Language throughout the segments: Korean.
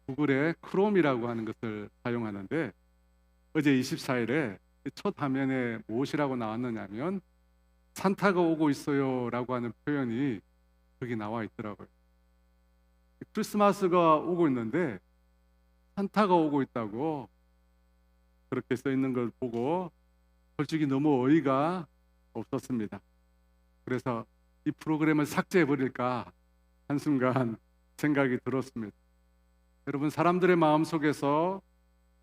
구글에 크롬이라고 하는 것을 사용하는데 어제 24일에 첫 화면에 무엇이라고 나왔느냐면 산타가 오고 있어요라고 하는 표현이 거기 나와 있더라고요. 크리스마스가 오고 있는데 산타가 오고 있다고 그렇게 써 있는 걸 보고 솔직히 너무 어이가 없었습니다. 그래서 이 프로그램을 삭제해 버릴까 한순간 생각이 들었습니다. 여러분, 사람들의 마음속에서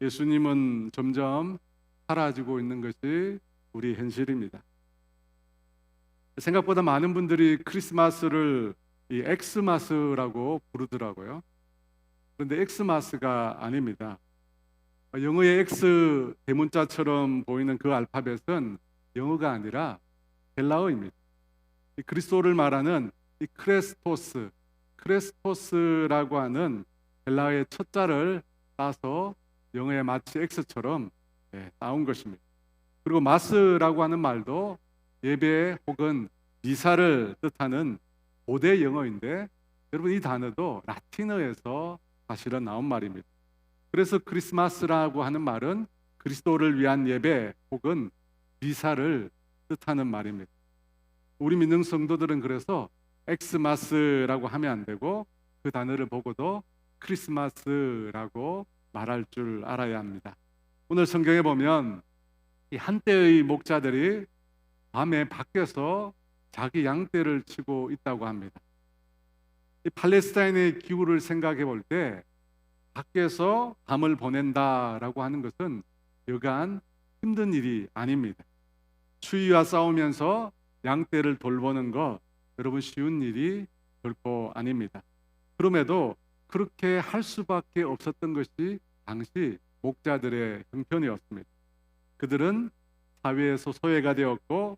예수님은 점점 사라지고 있는 것이 우리 현실입니다. 생각보다 많은 분들이 크리스마스를 이 엑스마스라고 부르더라고요. 그런데 엑스마스가 아닙니다. 영어의 X 대문자처럼 보이는 그 알파벳은 영어가 아니라 헬라어입니다. 이 그리스도를 말하는 이 크레스토스라고 하는 헬라어의 첫 자를 따서 영어에 마치 X처럼 따온 것입니다. 그리고 마스라고 하는 말도 예배 혹은 미사를 뜻하는 고대 영어인데, 여러분, 이 단어도 라틴어에서 사실은 나온 말입니다. 그래서 크리스마스라고 하는 말은 그리스도를 위한 예배 혹은 미사를 뜻하는 말입니다. 우리 믿는 성도들은 그래서 엑스마스라고 하면 안 되고 그 단어를 보고도 크리스마스라고 말할 줄 알아야 합니다. 오늘 성경에 보면 이 한때의 목자들이 밤에 밖에서 자기 양떼를 치고 있다고 합니다. 이 팔레스타인의 기후를 생각해 볼 때 밖에서 밤을 보낸다라고 하는 것은 여간 힘든 일이 아닙니다. 추위와 싸우면서 양떼를 돌보는 것, 여러분, 쉬운 일이 결코 아닙니다. 그럼에도 그렇게 할 수밖에 없었던 것이 당시 목자들의 형편이었습니다. 그들은 사회에서 소외가 되었고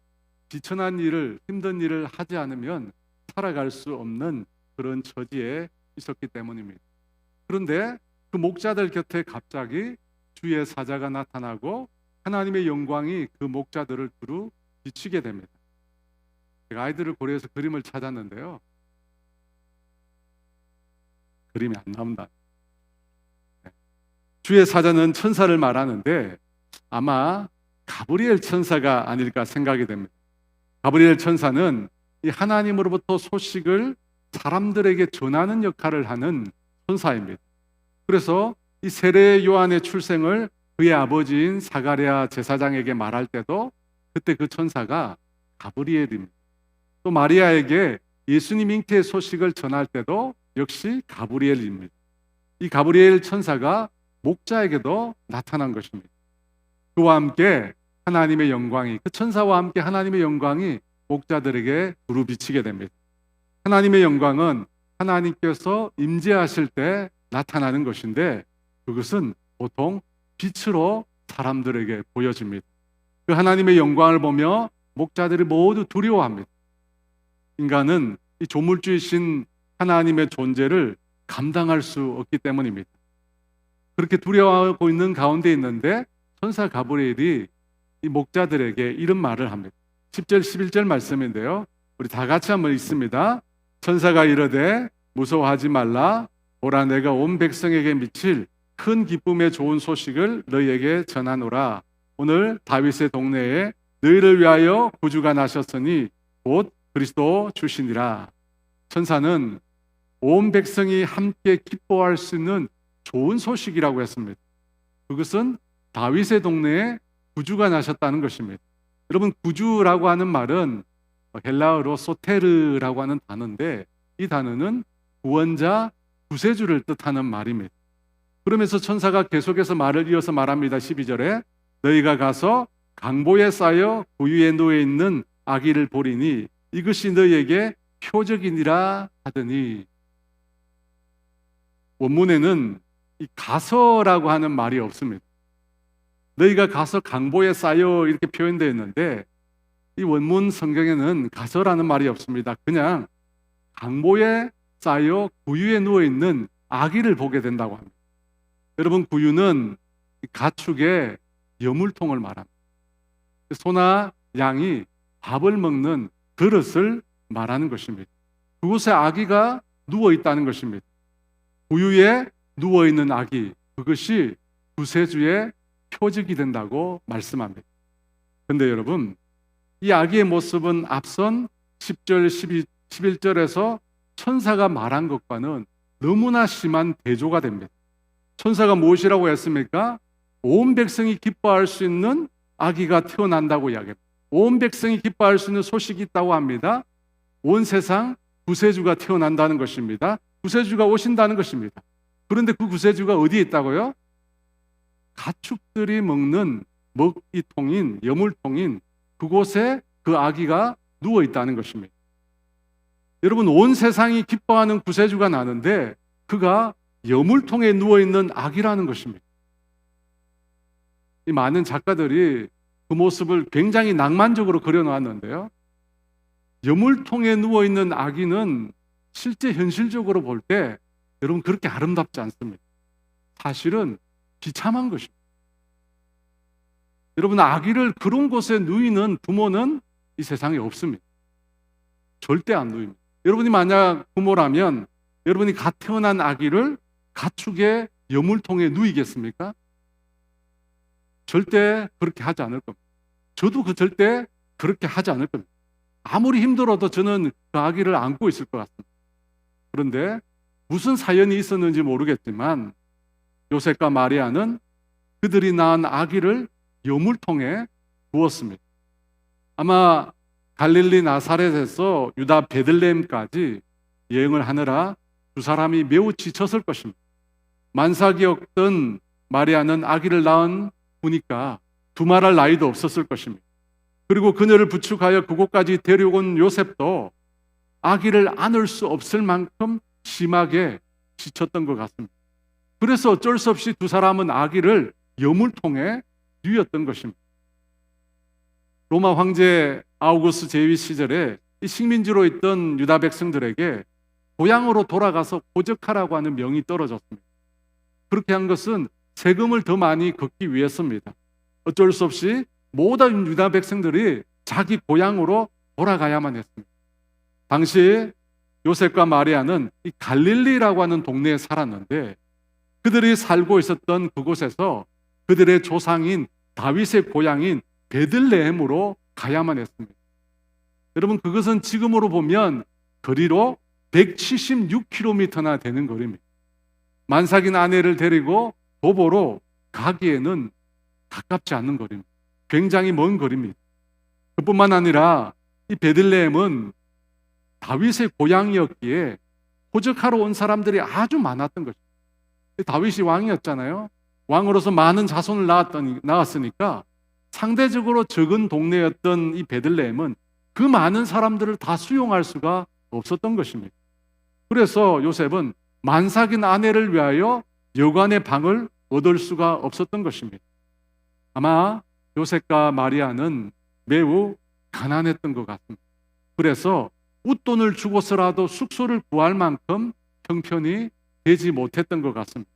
비천한 일을, 힘든 일을 하지 않으면 살아갈 수 없는 그런 처지에 있었기 때문입니다. 그런데 그 목자들 곁에 갑자기 주의 사자가 나타나고 하나님의 영광이 그 목자들을 두루 비추게 됩니다. 제가 아이들을 고려해서 그림을 찾았는데요, 그림이 안 나온다. 주의 사자는 천사를 말하는데 아마 가브리엘 천사가 아닐까 생각이 됩니다. 가브리엘 천사는 이 하나님으로부터 소식을 사람들에게 전하는 역할을 하는 천사입니다. 그래서 이 세례 요한의 출생을 그의 아버지인 사가랴 제사장에게 말할 때도 그때 그 천사가 가브리엘입니다. 또 마리아에게 예수님 잉태의 소식을 전할 때도 역시 가브리엘입니다. 이 가브리엘 천사가 목자에게도 나타난 것입니다. 그와 함께 하나님의 영광이, 그 천사와 함께 하나님의 영광이 목자들에게 두루 비치게 됩니다. 하나님의 영광은 하나님께서 임재하실 때 나타나는 것인데 그것은 보통 빛으로 사람들에게 보여집니다. 그 하나님의 영광을 보며 목자들이 모두 두려워합니다. 인간은 이 조물주이신 하나님의 존재를 감당할 수 없기 때문입니다. 그렇게 두려워하고 있는 가운데 있는데 천사 가브리엘이 이 목자들에게 이런 말을 합니다. 10절 11절 말씀인데요, 우리 다 같이 한번 읽습니다. 천사가 이르되 무서워하지 말라. 보라, 내가 온 백성에게 미칠 큰 기쁨의 좋은 소식을 너희에게 전하노라. 오늘 다윗의 동네에 너희를 위하여 구주가 나셨으니 곧 그리스도 주시니라. 천사는 온 백성이 함께 기뻐할 수 있는 좋은 소식이라고 했습니다. 그것은 다윗의 동네에 구주가 나셨다는 것입니다. 여러분, 구주라고 하는 말은 헬라어로 소테르라고 하는 단어인데 이 단어는 구원자, 구세주를 뜻하는 말입니다. 그러면서 천사가 계속해서 말을 이어서 말합니다. 12절에 너희가 가서 강보에 쌓여 구유에 누워 있는 아기를 보리니 이것이 너희에게 표적이니라 하더니, 원문에는 이 가서라고 하는 말이 없습니다. 너희가 가서 강보에 쌓여 이렇게 표현되어 있는데 이 원문 성경에는 가서라는 말이 없습니다. 그냥 강보에 쌓여 구유에 누워있는 아기를 보게 된다고 합니다. 여러분, 구유는 가축의 여물통을 말합니다. 소나 양이 밥을 먹는 그릇을 말하는 것입니다. 그곳에 아기가 누워있다는 것입니다. 구유에 누워있는 아기, 그것이 구세주의 표적이 된다고 말씀합니다. 그런데 여러분, 이 아기의 모습은 앞선 10절, 11절에서 천사가 말한 것과는 너무나 심한 대조가 됩니다. 천사가 무엇이라고 했습니까? 온 백성이 기뻐할 수 있는 아기가 태어난다고 이야기합니다. 온 백성이 기뻐할 수 있는 소식이 있다고 합니다. 온 세상 구세주가 태어난다는 것입니다. 구세주가 오신다는 것입니다. 그런데 그 구세주가 어디에 있다고요? 가축들이 먹는 먹이통인, 여물통인 그곳에 그 아기가 누워 있다는 것입니다. 여러분, 온 세상이 기뻐하는 구세주가 나는데 그가 여물통에 누워 있는 아기라는 것입니다. 이 많은 작가들이 그 모습을 굉장히 낭만적으로 그려놓았는데요. 여물통에 누워 있는 아기는 실제 현실적으로 볼 때 여러분 그렇게 아름답지 않습니다. 사실은 비참한 것입니다. 여러분, 아기를 그런 곳에 누이는 부모는 이 세상에 없습니다. 절대 안 누입니다. 여러분이 만약 부모라면 여러분이 갓 태어난 아기를 가축의 여물통에 누이겠습니까? 절대 그렇게 하지 않을 겁니다. 저도 절대 그렇게 하지 않을 겁니다. 아무리 힘들어도 저는 그 아기를 안고 있을 것 같습니다. 그런데 무슨 사연이 있었는지 모르겠지만 요셉과 마리아는 그들이 낳은 아기를 여물통에 부었습니다. 아마 갈릴리 나사렛에서 유다 베들레헴까지 여행을 하느라 두 사람이 매우 지쳤을 것입니다. 만삭이었던 마리아는 아기를 낳은 보니까 두말할 나이도 없었을 것입니다. 그리고 그녀를 부축하여 그곳까지 데려온 요셉도 아기를 안을 수 없을 만큼 심하게 지쳤던 것 같습니다. 그래서 어쩔 수 없이 두 사람은 아기를 여물통에 누였던 것입니다. 로마 황제 아우구스 제2 시절에 이 식민지로 있던 유다 백성들에게 고향으로 돌아가서 고적하라고 하는 명이 떨어졌습니다. 그렇게 한 것은 세금을 더 많이 걷기 위해서입니다. 어쩔 수 없이 모든 유다 백성들이 자기 고향으로 돌아가야만 했습니다. 당시 요셉과 마리아는 이 갈릴리라고 하는 동네에 살았는데 그들이 살고 있었던 그곳에서 그들의 조상인 다윗의 고향인 베들레헴으로 가야만 했습니다. 여러분, 그것은 지금으로 보면 거리로 176km나 되는 거리입니다. 만삭인 아내를 데리고 도보로 가기에는 가깝지 않는 거리입니다. 굉장히 먼 거리입니다. 그뿐만 아니라 이 베들레헴은 다윗의 고향이었기에 호적하러 온 사람들이 아주 많았던 것입니다. 다윗이 왕이었잖아요. 왕으로서 많은 자손을 낳았으니까 상대적으로 적은 동네였던 이 베들레헴은 그 많은 사람들을 다 수용할 수가 없었던 것입니다. 그래서 요셉은 만삭인 아내를 위하여 여관의 방을 얻을 수가 없었던 것입니다. 아마 요셉과 마리아는 매우 가난했던 것 같습니다. 그래서 웃돈을 주고서라도 숙소를 구할 만큼 형편이 되지 못했던 것 같습니다.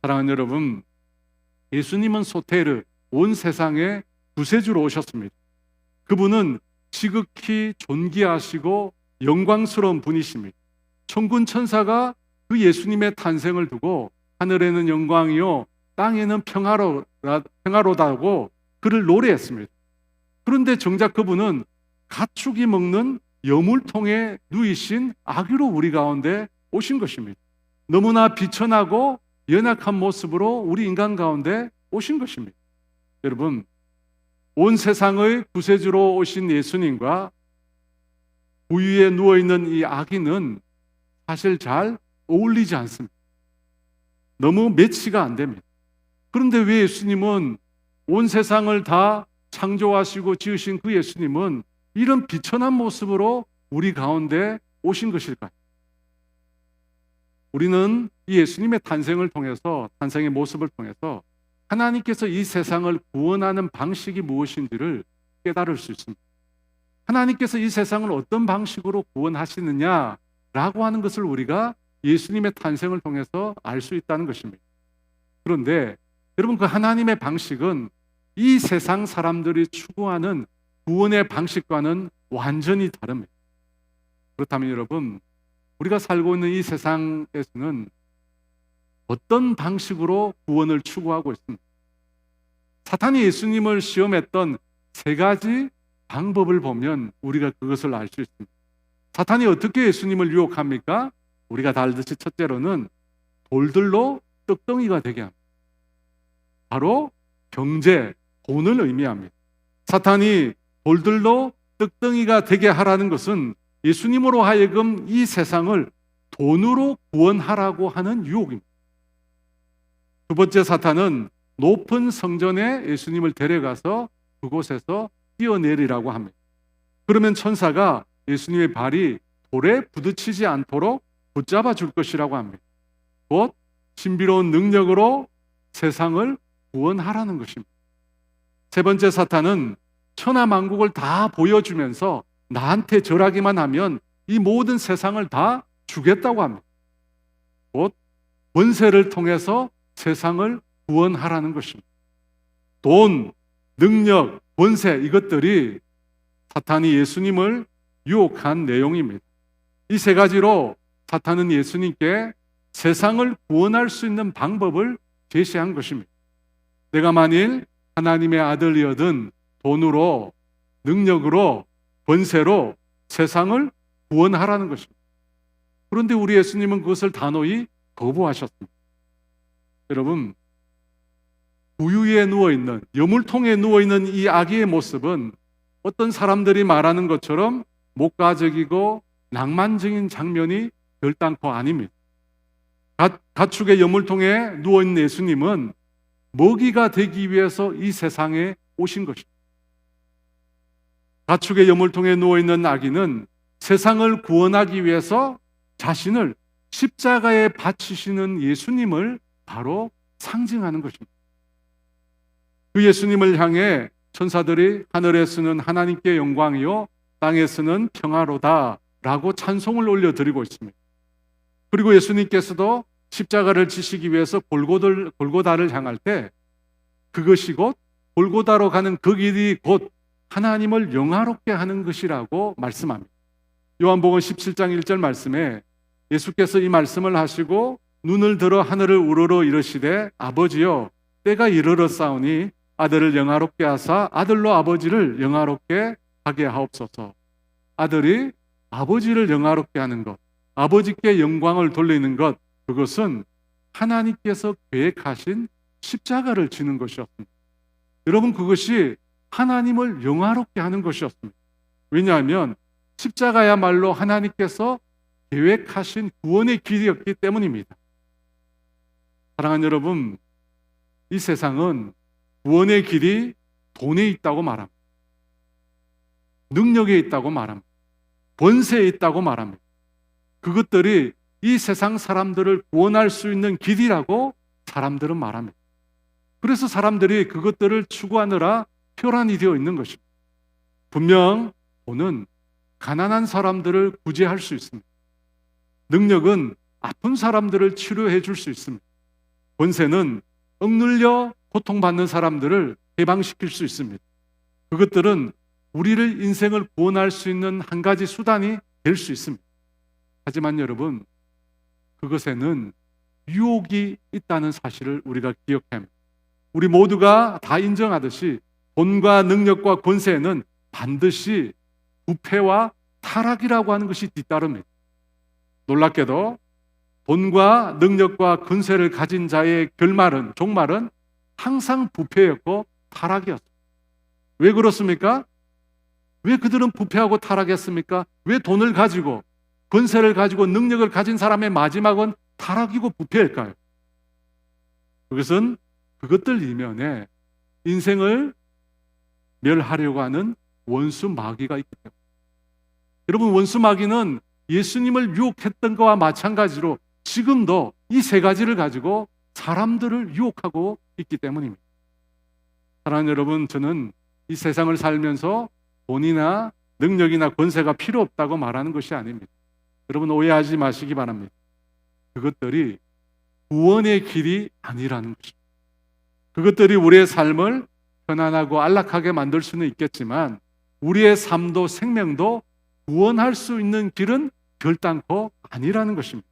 사랑하는 여러분, 예수님은 소테르, 온 세상에 구세주로 오셨습니다. 그분은 지극히 존귀하시고 영광스러운 분이십니다. 천군 천사가 그 예수님의 탄생을 두고 하늘에는 영광이요 땅에는 평화로다고 그를 노래했습니다. 그런데 정작 그분은 가축이 먹는 여물통에 누이신 아기로 우리 가운데 오신 것입니다. 너무나 비천하고 연약한 모습으로 우리 인간 가운데 오신 것입니다. 여러분, 온 세상의 구세주로 오신 예수님과 우유에 누워있는 이 아기는 사실 잘 어울리지 않습니다. 너무 매치가 안 됩니다. 그런데 왜 예수님은 온 세상을 다 창조하시고 지으신 그 예수님은 이런 비천한 모습으로 우리 가운데 오신 것일까요? 우리는 이 예수님의 탄생을 통해서, 탄생의 모습을 통해서 하나님께서 이 세상을 구원하는 방식이 무엇인지를 깨달을 수 있습니다. 하나님께서 이 세상을 어떤 방식으로 구원하시느냐라고 하는 것을 우리가 예수님의 탄생을 통해서 알 수 있다는 것입니다. 그런데 여러분, 그 하나님의 방식은 이 세상 사람들이 추구하는 구원의 방식과는 완전히 다릅니다. 그렇다면 여러분, 우리가 살고 있는 이 세상에서는 어떤 방식으로 구원을 추구하고 있습니다. 사탄이 예수님을 시험했던 세 가지 방법을 보면 우리가 그것을 알 수 있습니다. 사탄이 어떻게 예수님을 유혹합니까? 우리가 다 알듯이 첫째로는 돌들로 떡덩이가 되게 합니다. 바로 경제, 돈을 의미합니다. 사탄이 돌들로 떡덩이가 되게 하라는 것은 예수님으로 하여금 이 세상을 돈으로 구원하라고 하는 유혹입니다. 두 번째, 사탄은 높은 성전에 예수님을 데려가서 그곳에서 뛰어내리라고 합니다. 그러면 천사가 예수님의 발이 돌에 부딪히지 않도록 붙잡아 줄 것이라고 합니다. 곧 신비로운 능력으로 세상을 구원하라는 것입니다. 세 번째, 사탄은 천하만국을 다 보여주면서 나한테 절하기만 하면 이 모든 세상을 다 주겠다고 합니다. 곧 권세를 통해서 세상을 구원하라는 것입니다. 돈, 능력, 권세, 이것들이 사탄이 예수님을 유혹한 내용입니다. 이 세 가지로 사탄은 예수님께 세상을 구원할 수 있는 방법을 제시한 것입니다. 내가 만일 하나님의 아들이어든 돈으로, 능력으로, 권세로 세상을 구원하라는 것입니다. 그런데 우리 예수님은 그것을 단호히 거부하셨습니다. 여러분, 구유에 누워있는, 여물통에 누워있는 이 아기의 모습은 어떤 사람들이 말하는 것처럼 목가적이고 낭만적인 장면이 결단코 아닙니다. 가축의 여물통에 누워있는 예수님은 먹이가 되기 위해서 이 세상에 오신 것입니다. 가축의 여물통에 누워있는 아기는 세상을 구원하기 위해서 자신을 십자가에 바치시는 예수님을 바로 상징하는 것입니다. 그 예수님을 향해 천사들이 하늘에서는 하나님께 영광이요 땅에서는 평화로다 라고 찬송을 올려드리고 있습니다. 그리고 예수님께서도 십자가를 지시기 위해서 골고다를 향할 때 그것이 곧 골고다로 가는 그 길이 곧 하나님을 영화롭게 하는 것이라고 말씀합니다. 요한복음 17장 1절 말씀에 예수께서 이 말씀을 하시고 눈을 들어 하늘을 우러러 이르시되 아버지여 때가 이르렀사오니 아들을 영화롭게 하사 아들로 아버지를 영화롭게 하게 하옵소서. 아들이 아버지를 영화롭게 하는 것, 아버지께 영광을 돌리는 것, 그것은 하나님께서 계획하신 십자가를 지는 것이었습니다. 여러분, 그것이 하나님을 영화롭게 하는 것이었습니다. 왜냐하면 십자가야말로 하나님께서 계획하신 구원의 길이었기 때문입니다. 사랑하는 여러분, 이 세상은 구원의 길이 돈에 있다고 말합니다. 능력에 있다고 말합니다. 권세에 있다고 말합니다. 그것들이 이 세상 사람들을 구원할 수 있는 길이라고 사람들은 말합니다. 그래서 사람들이 그것들을 추구하느라 혈안이 되어 있는 것입니다. 분명 돈은 가난한 사람들을 구제할 수 있습니다. 능력은 아픈 사람들을 치료해 줄 수 있습니다. 권세는 억눌려 고통받는 사람들을 해방시킬 수 있습니다. 그것들은 우리를 인생을 구원할 수 있는 한 가지 수단이 될 수 있습니다. 하지만 여러분, 그것에는 유혹이 있다는 사실을 우리가 기억해야 합니다. 우리 모두가 다 인정하듯이 돈과 능력과 권세에는 반드시 부패와 타락이라고 하는 것이 뒤따릅니다. 놀랍게도 돈과 능력과 권세를 가진 자의 종말은 항상 부패였고 타락이었습니다. 왜 그렇습니까? 왜 그들은 부패하고 타락했습니까? 왜 돈을 가지고 권세를 가지고 능력을 가진 사람의 마지막은 타락이고 부패일까요? 그것은 그것들 이면에 인생을 멸하려고 하는 원수 마귀가 있기 때문에. 여러분, 원수 마귀는 예수님을 유혹했던 것과 마찬가지로 지금도 이 세 가지를 가지고 사람들을 유혹하고 있기 때문입니다. 사랑하는 여러분, 저는 이 세상을 살면서 돈이나 능력이나 권세가 필요 없다고 말하는 것이 아닙니다. 여러분, 오해하지 마시기 바랍니다. 그것들이 구원의 길이 아니라는 것입니다. 그것들이 우리의 삶을 편안하고 안락하게 만들 수는 있겠지만 우리의 삶도 생명도 구원할 수 있는 길은 결단코 아니라는 것입니다.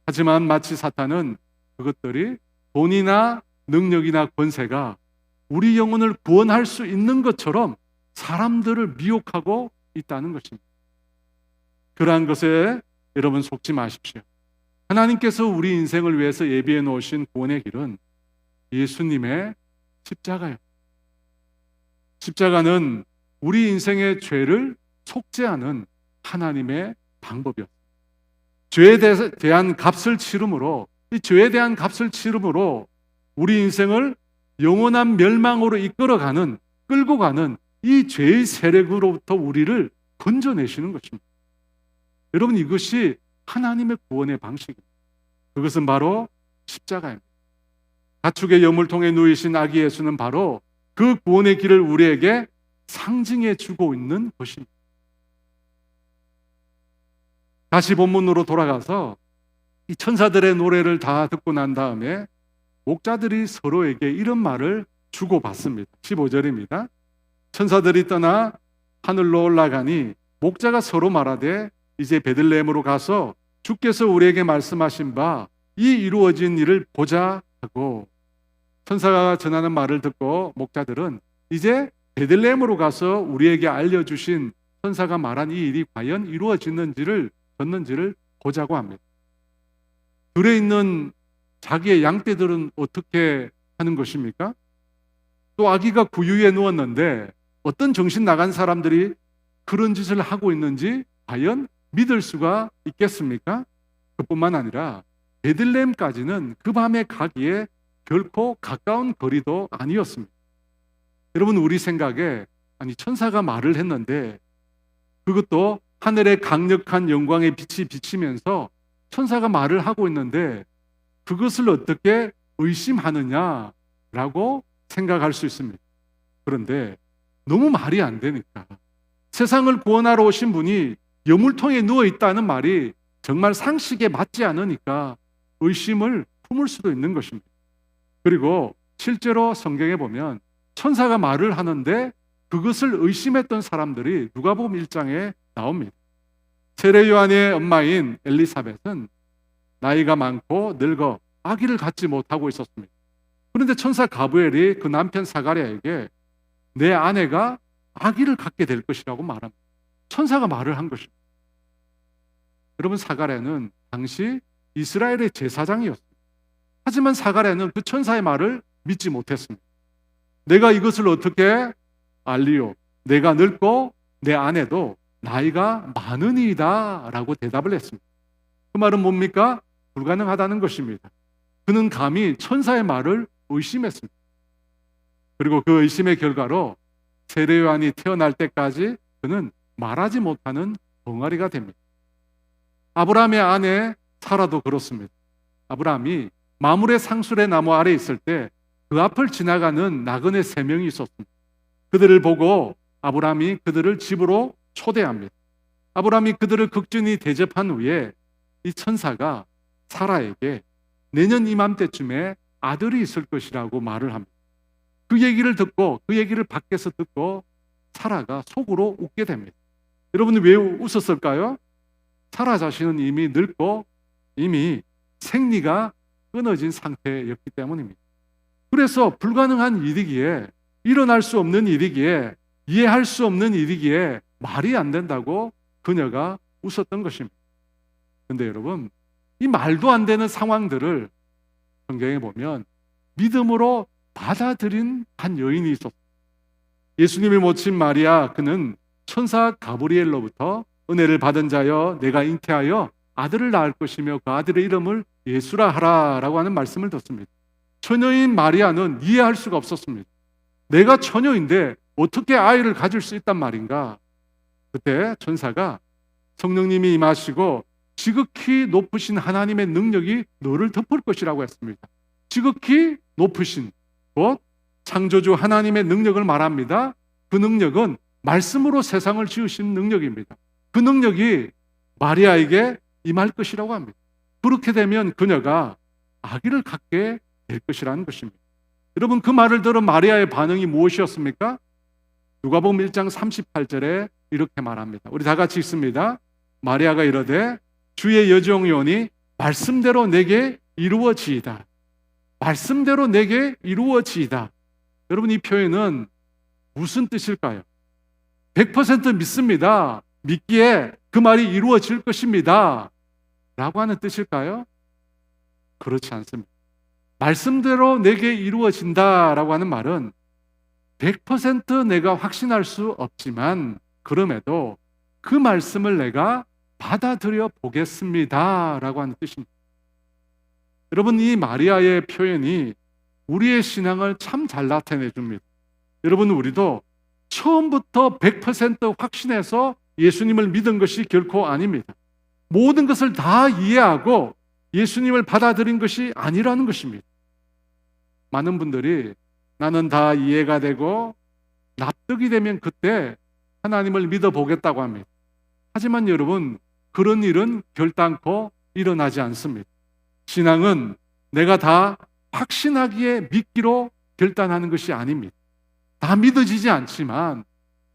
하지만 마치 사탄은 그것들이 돈이나 능력이나 권세가 우리 영혼을 구원할 수 있는 것처럼 사람들을 미혹하고 있다는 것입니다. 그러한 것에 여러분 속지 마십시오. 하나님께서 우리 인생을 위해서 예비해 놓으신 구원의 길은 예수님의 십자가예요. 십자가는 우리 인생의 죄를 속죄하는 하나님의 방법이었습니다. 죄에 대한 값을 치름으로, 이 죄에 대한 값을 치름으로 우리 인생을 영원한 멸망으로 이끌어가는, 끌고 가는 이 죄의 세력으로부터 우리를 건져내시는 것입니다. 여러분, 이것이 하나님의 구원의 방식입니다. 그것은 바로 십자가입니다. 가축의 여물통에 누이신 아기 예수는 바로 그 구원의 길을 우리에게 상징해 주고 있는 것입니다. 다시 본문으로 돌아가서 이 천사들의 노래를 다 듣고 난 다음에 목자들이 서로에게 이런 말을 주고받습니다. 15절입니다. 천사들이 떠나 하늘로 올라가니 목자가 서로 말하되 이제 베들레헴으로 가서 주께서 우리에게 말씀하신 바 이 이루어진 일을 보자 하고, 천사가 전하는 말을 듣고 목자들은 이제 베들레헴으로 가서 우리에게 알려주신 천사가 말한 이 일이 과연 이루어졌는지를 보자고 합니다. 들에 있는 자기의 양떼들은 어떻게 하는 것입니까? 또 아기가 구유에 누웠는데 어떤 정신 나간 사람들이 그런 짓을 하고 있는지 과연 믿을 수가 있겠습니까? 그뿐만 아니라 베들레헴까지는 그 밤에 가기에 결코 가까운 거리도 아니었습니다. 여러분, 우리 생각에 아니 천사가 말을 했는데, 그것도 하늘의 강력한 영광의 빛이 비치면서 천사가 말을 하고 있는데 그것을 어떻게 의심하느냐라고 생각할 수 있습니다. 그런데 너무 말이 안 되니까, 세상을 구원하러 오신 분이 여물통에 누워 있다는 말이 정말 상식에 맞지 않으니까 의심을 품을 수도 있는 것입니다. 그리고 실제로 성경에 보면 천사가 말을 하는데 그것을 의심했던 사람들이 누가복음 1장에 나옵니다. 세례 요한의 엄마인 엘리사벳은 나이가 많고 늙어 아기를 갖지 못하고 있었습니다. 그런데 천사 가브리엘이 그 남편 사가랴에게 내 아내가 아기를 갖게 될 것이라고 말합니다. 천사가 말을 한 것입니다. 여러분, 사가랴는 당시 이스라엘의 제사장이었습니다. 하지만 사가랴는 그 천사의 말을 믿지 못했습니다. 내가 이것을 어떻게 알리요? 내가 늙고 내 아내도 나이가 많으니이다 라고 대답을 했습니다. 그 말은 뭡니까? 불가능하다는 것입니다. 그는 감히 천사의 말을 의심했습니다. 그리고 그 의심의 결과로 세례 요한이 태어날 때까지 그는 말하지 못하는 벙어리가 됩니다. 아브라함의 아내 사라도 그렇습니다. 아브라함이 마므레 상술의 나무 아래 있을 때 그 앞을 지나가는 나그네 3명이 있었습니다. 그들을 보고 아브라함이 그들을 집으로 초대합니다. 아브라함이 그들을 극진히 대접한 후에 이 천사가 사라에게 내년 이맘때쯤에 아들이 있을 것이라고 말을 합니다. 그 얘기를 밖에서 듣고 사라가 속으로 웃게 됩니다. 여러분은 왜 웃었을까요? 사라 자신은 이미 늙고 이미 생리가 끊어진 상태였기 때문입니다. 그래서 불가능한 일이기에, 일어날 수 없는 일이기에, 이해할 수 없는 일이기에 말이 안 된다고 그녀가 웃었던 것입니다. 그런데 여러분, 이 말도 안 되는 상황들을 성경에 보면 믿음으로 받아들인 한 여인이 있었습니다. 예수님이 모친 마리아, 그는 천사 가브리엘로부터 은혜를 받은 자여 내가 잉태하여 아들을 낳을 것이며 그 아들의 이름을 예수라 하라라고 하는 말씀을 듣습니다. 처녀인 마리아는 이해할 수가 없었습니다. 내가 처녀인데 어떻게 아이를 가질 수 있단 말인가? 그때 천사가 성령님이 임하시고 지극히 높으신 하나님의 능력이 너를 덮을 것이라고 했습니다. 지극히 높으신, 곧 창조주 하나님의 능력을 말합니다. 그 능력은 말씀으로 세상을 지으신 능력입니다. 그 능력이 마리아에게 임할 것이라고 합니다. 그렇게 되면 그녀가 아기를 갖게 될 것이라는 것입니다. 여러분, 그 말을 들은 마리아의 반응이 무엇이었습니까? 누가복음 1장 38절에 이렇게 말합니다. 우리 다 같이 읽습니다. 마리아가 이르되 주의 여종이오니 말씀대로 내게 이루어지이다. 말씀대로 내게 이루어지이다. 여러분, 이 표현은 무슨 뜻일까요? 100% 믿습니다. 믿기에 그 말이 이루어질 것입니다. 라고 하는 뜻일까요? 그렇지 않습니다. 말씀대로 내게 이루어진다라고 하는 말은 100% 내가 확신할 수 없지만 그럼에도 그 말씀을 내가 받아들여 보겠습니다 라고 하는 뜻입니다. 여러분, 이 마리아의 표현이 우리의 신앙을 참 잘 나타내 줍니다. 여러분, 우리도 처음부터 100% 확신해서 예수님을 믿은 것이 결코 아닙니다. 모든 것을 다 이해하고 예수님을 받아들인 것이 아니라는 것입니다. 많은 분들이 나는 다 이해가 되고 납득이 되면 그때 하나님을 믿어보겠다고 합니다. 하지만 여러분, 그런 일은 결단코 일어나지 않습니다. 신앙은 내가 다 확신하기에 믿기로 결단하는 것이 아닙니다. 다 믿어지지 않지만,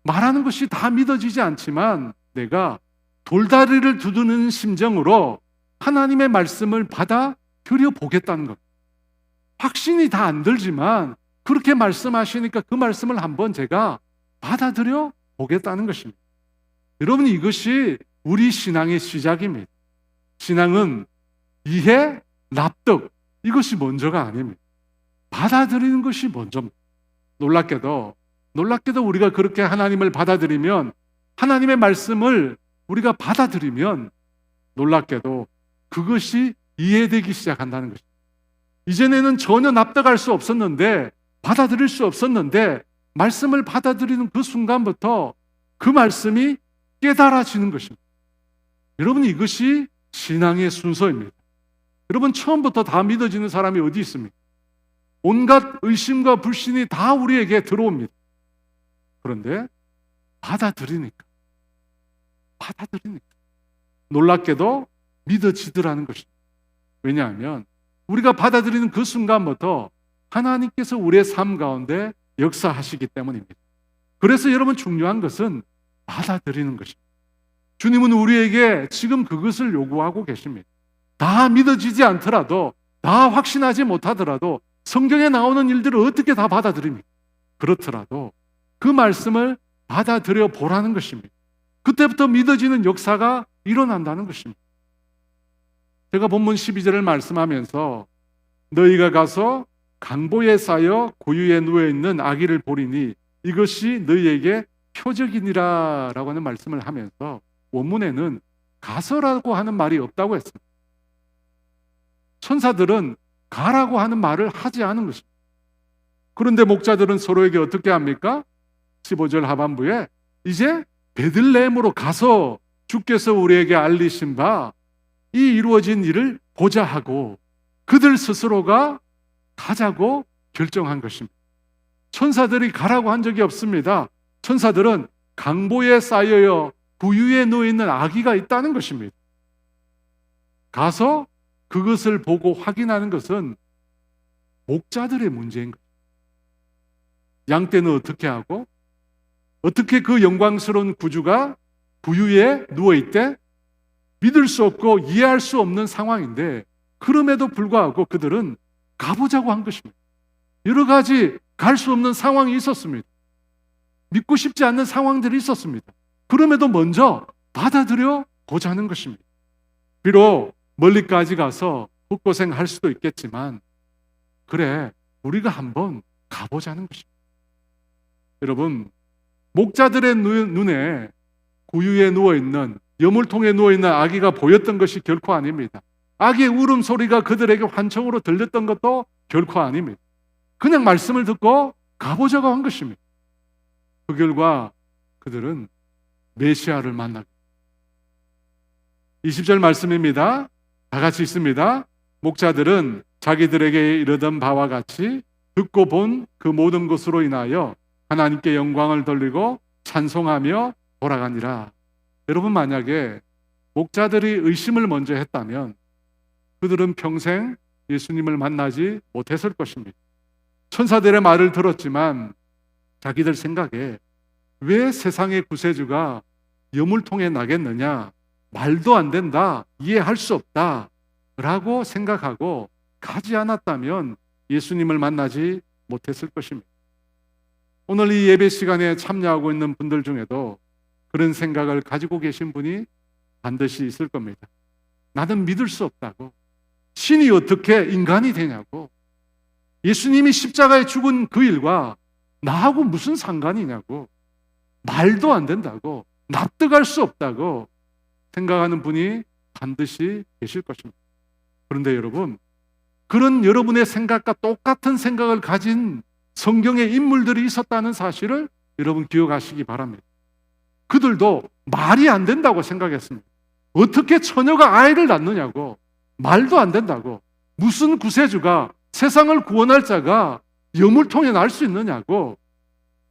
말하는 것이 다 믿어지지 않지만 내가 돌다리를 두드리는 심정으로 하나님의 말씀을 받아들여 보겠다는 것. 확신이 다 안 들지만 그렇게 말씀하시니까 그 말씀을 한번 제가 받아들여 보겠다는 것입니다. 여러분, 이것이 우리 신앙의 시작입니다. 신앙은 이해, 납득, 이것이 먼저가 아닙니다. 받아들이는 것이 먼저입니다. 놀랍게도 우리가 그렇게 하나님을 받아들이면, 하나님의 말씀을 우리가 받아들이면 놀랍게도 그것이 이해되기 시작한다는 것입니다. 이전에는 전혀 납득할 수 없었는데, 받아들일 수 없었는데 말씀을 받아들이는 그 순간부터 그 말씀이 깨달아지는 것입니다. 여러분, 이것이 신앙의 순서입니다. 여러분, 처음부터 다 믿어지는 사람이 어디 있습니까? 온갖 의심과 불신이 다 우리에게 들어옵니다. 그런데 받아들이니까 놀랍게도 믿어지더라는 것입니다. 왜냐하면 우리가 받아들이는 그 순간부터 하나님께서 우리의 삶 가운데 역사하시기 때문입니다. 그래서 여러분, 중요한 것은 받아들이는 것입니다. 주님은 우리에게 지금 그것을 요구하고 계십니다. 다 믿어지지 않더라도, 다 확신하지 못하더라도 성경에 나오는 일들을 어떻게 다 받아들입니까? 그렇더라도 그 말씀을 받아들여 보라는 것입니다. 그때부터 믿어지는 역사가 일어난다는 것입니다. 제가 본문 12절을 말씀하면서 너희가 가서 강보에 쌓여 고유에 누워있는 아기를 보리니 이것이 너희에게 표적이니라 라고 하는 말씀을 하면서 원문에는 가서라고 하는 말이 없다고 했습니다. 천사들은 가라고 하는 말을 하지 않은 것입니다. 그런데 목자들은 서로에게 어떻게 합니까? 15절 하반부에 이제 베들레헴으로 가서 주께서 우리에게 알리신 바 이 이루어진 일을 보자 하고 그들 스스로가 가자고 결정한 것입니다. 천사들이 가라고 한 적이 없습니다. 천사들은 강보에 쌓여 구유에 누워있는 아기가 있다는 것입니다. 가서 그것을 보고 확인하는 것은 목자들의 문제인 것입니다. 양떼는 어떻게 하고 어떻게 그 영광스러운 구주가 구유에 누워있대? 믿을 수 없고 이해할 수 없는 상황인데 그럼에도 불구하고 그들은 가보자고 한 것입니다. 여러 가지 갈 수 없는 상황이 있었습니다. 믿고 싶지 않는 상황들이 있었습니다. 그럼에도 먼저 받아들여 보자는 것입니다. 비록 멀리까지 가서 헛고생할 수도 있겠지만 그래, 우리가 한번 가보자는 것입니다. 여러분, 목자들의 눈에 구유에 누워있는, 여물통에 누워있는 아기가 보였던 것이 결코 아닙니다. 아기의 울음소리가 그들에게 환청으로 들렸던 것도 결코 아닙니다. 그냥 말씀을 듣고 가보자고 한 것입니다. 그 결과 그들은 메시아를 만나게. 20절 말씀입니다. 다 같이 있습니다. 목자들은 자기들에게 이르던 바와 같이 듣고 본 그 모든 것으로 인하여 하나님께 영광을 돌리고 찬송하며 돌아가니라. 여러분, 만약에 목자들이 의심을 먼저 했다면 그들은 평생 예수님을 만나지 못했을 것입니다. 천사들의 말을 들었지만 자기들 생각에 왜 세상의 구세주가 여물통에 나겠느냐, 말도 안 된다, 이해할 수 없다 라고 생각하고 가지 않았다면 예수님을 만나지 못했을 것입니다. 오늘 이 예배 시간에 참여하고 있는 분들 중에도 그런 생각을 가지고 계신 분이 반드시 있을 겁니다. 나는 믿을 수 없다고. 신이 어떻게 인간이 되냐고. 예수님이 십자가에 죽은 그 일과 나하고 무슨 상관이냐고. 말도 안 된다고. 납득할 수 없다고 생각하는 분이 반드시 계실 것입니다. 그런데 여러분, 그런 여러분의 생각과 똑같은 생각을 가진 성경의 인물들이 있었다는 사실을 여러분 기억하시기 바랍니다. 그들도 말이 안 된다고 생각했습니다. 어떻게 처녀가 아이를 낳느냐고. 말도 안 된다고. 무슨 구세주가, 세상을 구원할 자가 여물통에 날 수 있느냐고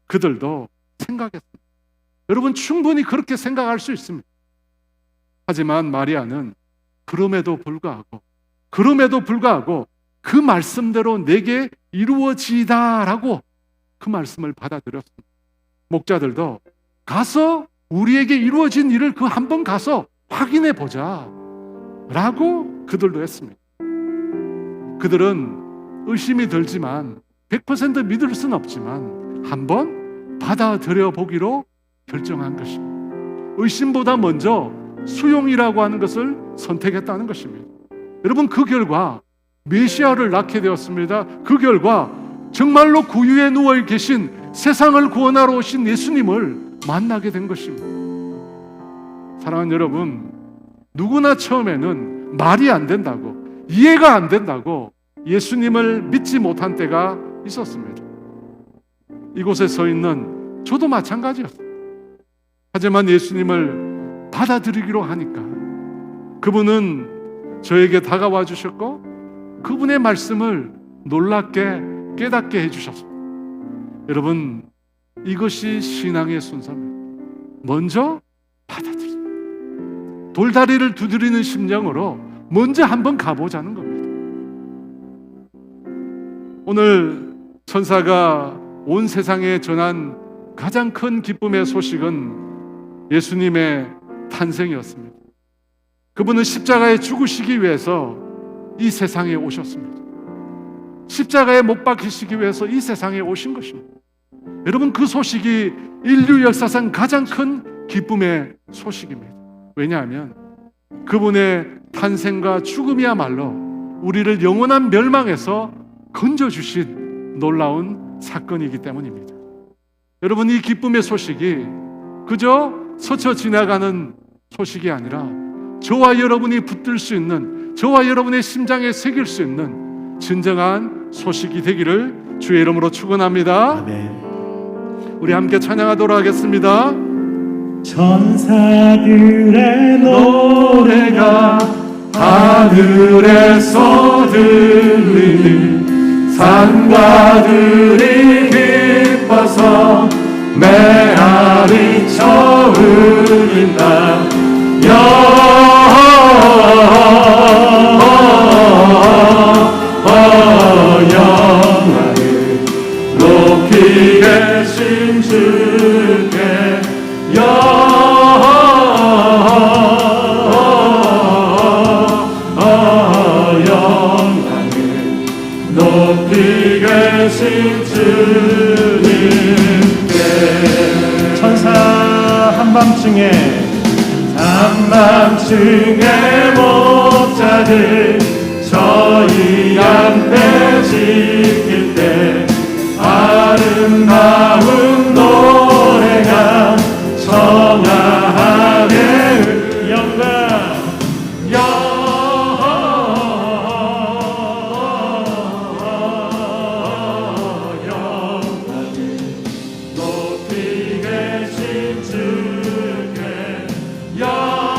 그들도 생각했습니다. 여러분, 충분히 그렇게 생각할 수 있습니다. 하지만 마리아는 그럼에도 불구하고 그 말씀대로 내게 이루어지다라고 그 말씀을 받아들였습니다. 목자들도 가서 우리에게 이루어진 일을 그 한 번 가서 확인해 보자 라고 그들도 했습니다. 그들은 의심이 들지만 100% 믿을 수는 없지만 한번 받아들여 보기로 결정한 것입니다. 의심보다 먼저 수용이라고 하는 것을 선택했다는 것입니다. 여러분, 그 결과 메시아를 낳게 되었습니다. 그 결과 정말로 구유에 누워 계신 세상을 구원하러 오신 예수님을 만나게 된 것입니다. 사랑하는 여러분, 누구나 처음에는 말이 안 된다고, 이해가 안 된다고 예수님을 믿지 못한 때가 있었습니다. 이곳에 서 있는 저도 마찬가지였어요. 하지만 예수님을 받아들이기로 하니까 그분은 저에게 다가와 주셨고 그분의 말씀을 놀랍게 깨닫게 해주셨습니다. 여러분, 이것이 신앙의 순서입니다. 먼저 받아들입니다. 돌다리를 두드리는 심정으로 먼저 한번 가보자는 겁니다. 오늘 천사가 온 세상에 전한 가장 큰 기쁨의 소식은 예수님의 탄생이었습니다. 그분은 십자가에 죽으시기 위해서 이 세상에 오셨습니다. 십자가에 못 박히시기 위해서 이 세상에 오신 것입니다. 여러분, 그 소식이 인류 역사상 가장 큰 기쁨의 소식입니다. 왜냐하면 그분의 탄생과 죽음이야말로 우리를 영원한 멸망에서 건져주신 놀라운 사건이기 때문입니다. 여러분, 이 기쁨의 소식이 그저 스쳐 지나가는 소식이 아니라 저와 여러분이 붙들 수 있는, 저와 여러분의 심장에 새길 수 있는 진정한 소식이 되기를 주의 이름으로 축원합니다. 아멘. 우리 함께 찬양하도록 하겠습니다. 천사들의 노래가 하늘에서 들리니 산과들이 기뻐서 메아리 쳐흘린다. 영광을 높이 계신 주께 영광을 높이 계신 주님께. 천사 한밤중에 목자들 저희 앞에 지킬 때 아름다운 노래가 청하게 높이 계신 주께 영광을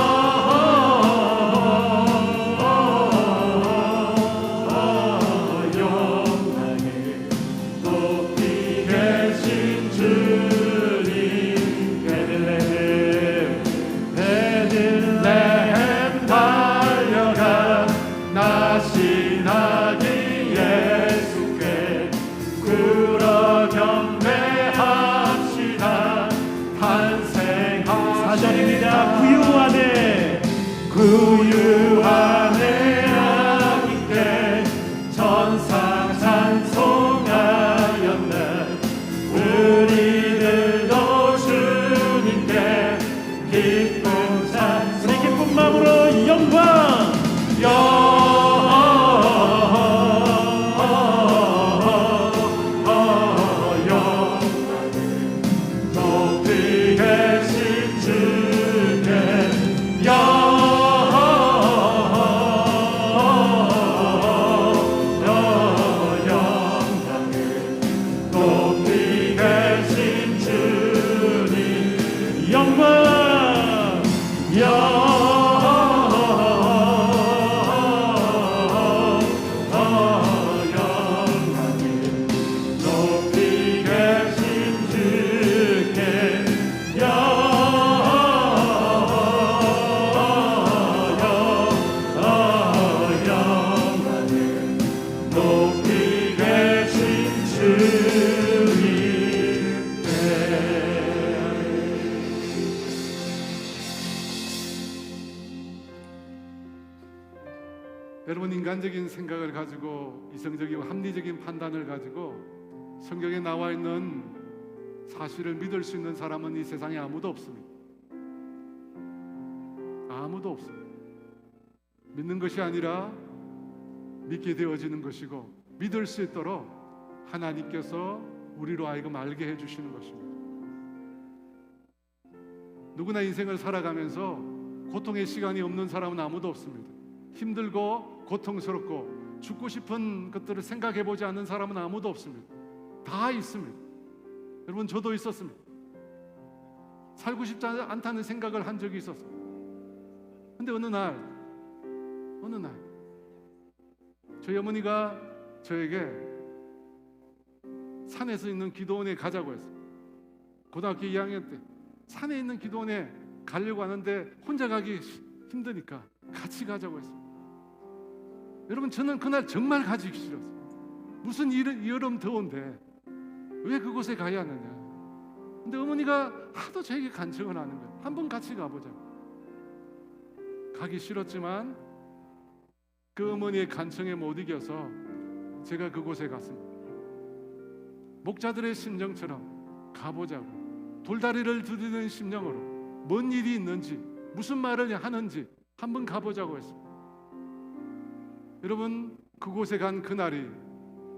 높이 계신 주님께 여러분, 인간적인 생각을 가지고 이성적이고 합리적인 판단을 가지고 성경에 나와 있는 사실을 믿을 수 있는 사람은 이 세상에 아무도 없습니다. 아무도 없습니다. 믿는 것이 아니라 믿게 되어지는 것이고, 믿을 수 있도록 하나님께서 우리로 하여금 알게 해주시는 것입니다. 누구나 인생을 살아가면서 고통의 시간이 없는 사람은 아무도 없습니다. 힘들고 고통스럽고 죽고 싶은 것들을 생각해 보지 않는 사람은 아무도 없습니다. 다 있습니다. 여러분, 저도 있었습니다. 살고 싶지 않다는 생각을 한 적이 있었어요. 근데 어느 날 저희 어머니가 저에게 산에서 있는 기도원에 가자고 했어요. 고등학교 2학년 때 산에 있는 기도원에 가려고 하는데 혼자 가기 힘드니까 같이 가자고 했어요. 여러분, 저는 그날 정말 가기 싫었어요. 무슨 여름 더운데 왜 그곳에 가야 하느냐. 근데 어머니가 하도 저에게 간청을 하는 거예요. 한번 같이 가보자. 가기 싫었지만 그 어머니의 간청에 못 이겨서 제가 그곳에 갔습니다. 목자들의 심정처럼 가보자고, 돌다리를 두드리는 심령으로 뭔 일이 있는지, 무슨 말을 하는지 한번 가보자고 했습니다. 여러분, 그곳에 간 그날이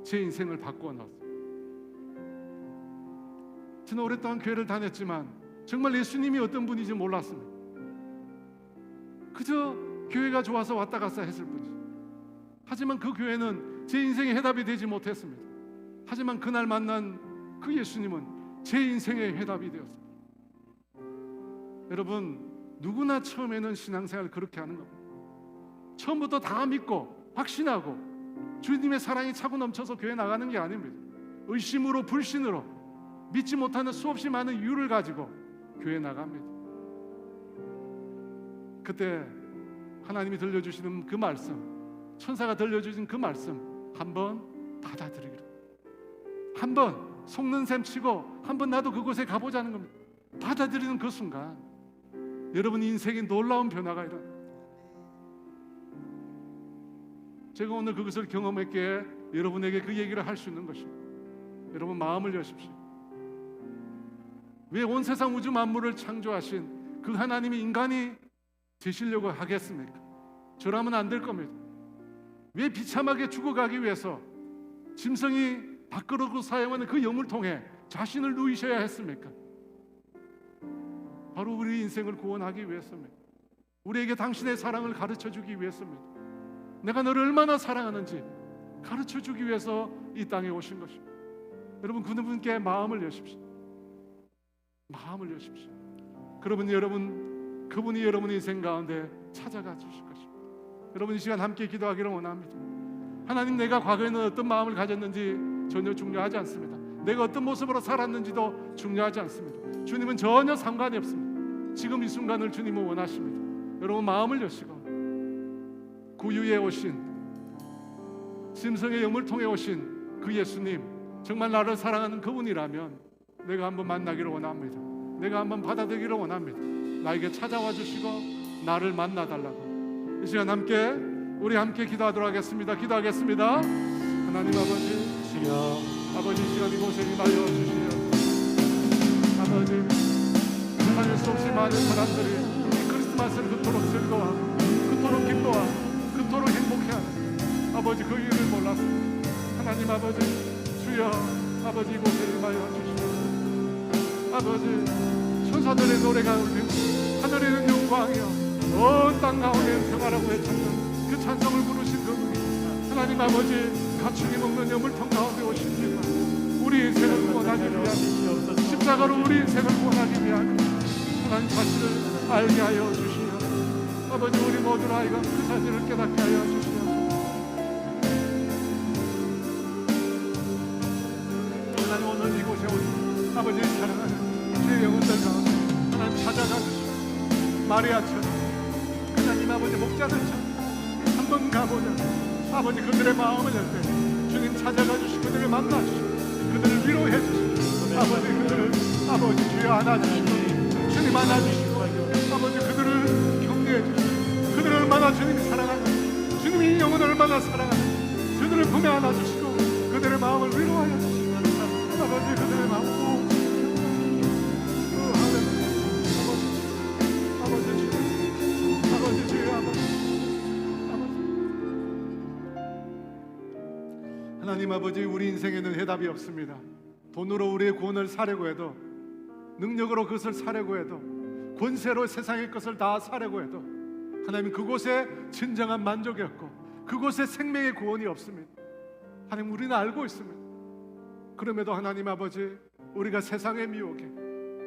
제 인생을 바꾸어 놨어요. 저는 오랫동안 교회를 다녔지만 정말 예수님이 어떤 분인지 몰랐습니다. 그저 교회가 좋아서 왔다 갔다 했을 뿐이죠. 하지만 그 교회는 제 인생의 해답이 되지 못했습니다. 하지만 그날 만난 그 예수님은 제 인생의 해답이 되었습니다. 여러분, 누구나 처음에는 신앙생활을 그렇게 하는 겁니다. 처음부터 다 믿고 확신하고 주님의 사랑이 차고 넘쳐서 교회 나가는 게 아닙니다. 의심으로, 불신으로, 믿지 못하는 수없이 많은 이유를 가지고 교회 나갑니다. 그때 하나님이 들려주시는 그 말씀, 천사가 들려주신 그 말씀 한번 받아들이기로, 한번 속는 셈 치고 한번 나도 그곳에 가보자는 겁니다. 받아들이는 그 순간 여러분 인생에 놀라운 변화가 일어납니다. 제가 오늘 그것을 경험했기에 여러분에게 그 얘기를 할 수 있는 것입니다. 여러분, 마음을 여십시오. 왜 온 세상 우주 만물을 창조하신 그 하나님이 인간이 되시려고 하겠습니까? 저라면 안 될 겁니다. 왜 비참하게 죽어가기 위해서 짐승이 밥그릇으로 사용하는 그 염을 통해 자신을 누이셔야 했습니까? 바로 우리 인생을 구원하기 위해서입니다. 우리에게 당신의 사랑을 가르쳐주기 위해서입니다. 내가 너를 얼마나 사랑하는지 가르쳐주기 위해서 이 땅에 오신 것입니다. 여러분, 그분께 마음을 여십시오. 마음을 여십시오. 그러면 그분이 여러분 인생 가운데 찾아가 주실 것입니다. 여러분, 이 시간 함께 기도하기를 원합니다. 하나님, 내가 과거에는 어떤 마음을 가졌는지 전혀 중요하지 않습니다. 내가 어떤 모습으로 살았는지도 중요하지 않습니다. 주님은 전혀 상관이 없습니다. 지금 이 순간을 주님은 원하십니다. 여러분, 마음을 여시고 구유에 오신, 짐승의 염을 통해 오신 그 예수님, 정말 나를 사랑하는 그분이라면 내가 한번 만나기를 원합니다. 내가 한번 받아들이기를 원합니다. 나에게 찾아와 주시고 나를 만나달라고. 이 시간 우리 함께 기도하도록 하겠습니다. 기도하겠습니다. 하나님 아버지, 주여, 아버지, 이 시간 이곳에 임하여 주시옵소서. 아버지, 살릴 수 없이 많은 사람들이 이 크리스마스를 그토록 즐거워하고 그토록 기뻐하고 그토록 행복해하는 아버지, 그 이유를 몰랐습니다. 하나님 아버지, 주여, 아버지, 이곳에 임하여 주시옵소서. 아버지, 천사들의 노래가 울리고 하늘에 있는 영광이여 온 땅 가운데 평화라고 외쳤던 그 찬송을 부르신 그분이 하나님 아버지, 가축이 먹는 염물통 가운데 오십니다. 우리 인생을 구원하기 위한, 십자가로 우리 인생을 구원하기 위한 하나님 자신을 알게 하여 주시옵소서. 아버지, 우리 모두를 하여금 그 사실을 깨닫게 하여 주시옵소서. 하나님, 오늘 이곳에 오신 아버지의 사랑하는 주의 영혼들 가운데 하나님 찾아가 주시옵소서. 마리아처럼, 하나님 아버지, 목자들처럼 한번 가보자. 아버지, 그들의 마음을 열 때 주님 찾아가 주시고 그들을 만나 주시고 그들을 위로해 주시고 아버지 그들을 아버지 주여 안아주시고 주님 안아주시고 아버지 그들을 격려해 주시고 그들을 얼마나 주님이 사랑하는지 주님이 영혼을 얼마나 사랑하는지 그들을 품에 안아주시고 그들의 마음을 위로하여 주시고 아버지 그들의 마음 아버지 주님 아버지 주여 아버지 하나님 아버지 우리 인생에는 해답이 없습니다. 돈으로 우리의 구원을 사려고 해도 능력으로 그것을 사려고 해도 권세로 세상의 것을 다 사려고 해도 하나님 그곳에 진정한 만족이 없고 그곳에 생명의 구원이 없습니다. 하나님 우리는 알고 있습니다. 그럼에도 하나님 아버지 우리가 세상의 미혹에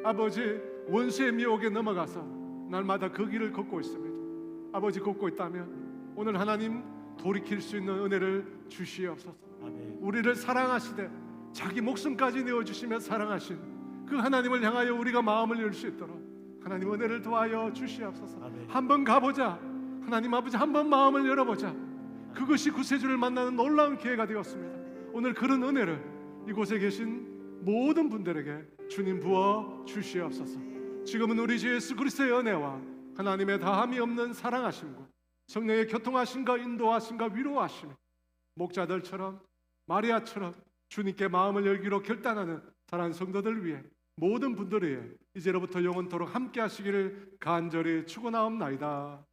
아버지 원수의 미혹에 넘어가서 날마다 그 길을 걷고 있습니다. 아버지 걷고 있다면 오늘 하나님 돌이킬 수 있는 은혜를 주시옵소서. 아멘. 우리를 사랑하시되 자기 목숨까지 내어주시며 사랑하신 그 하나님을 향하여 우리가 마음을 열 수 있도록 하나님 은혜를 도와여 주시옵소서. 아멘. 한번 가보자. 하나님 아버지 한번 마음을 열어보자. 그것이 구세주를 만나는 놀라운 기회가 되었습니다. 오늘 그런 은혜를 이곳에 계신 모든 분들에게 주님 부어 주시옵소서. 지금은 우리 주 예수 그리스도의 은혜와 하나님의 다함이 없는 사랑하심과 성령의 교통하심과 인도하심과 위로하심이 목자들처럼 마리아처럼 주님께 마음을 열기로 결단하는 사랑하는 성도들 위해 모든 분들 위해 이제로부터 영원토록 함께 하시기를 간절히 축원하옵나이다.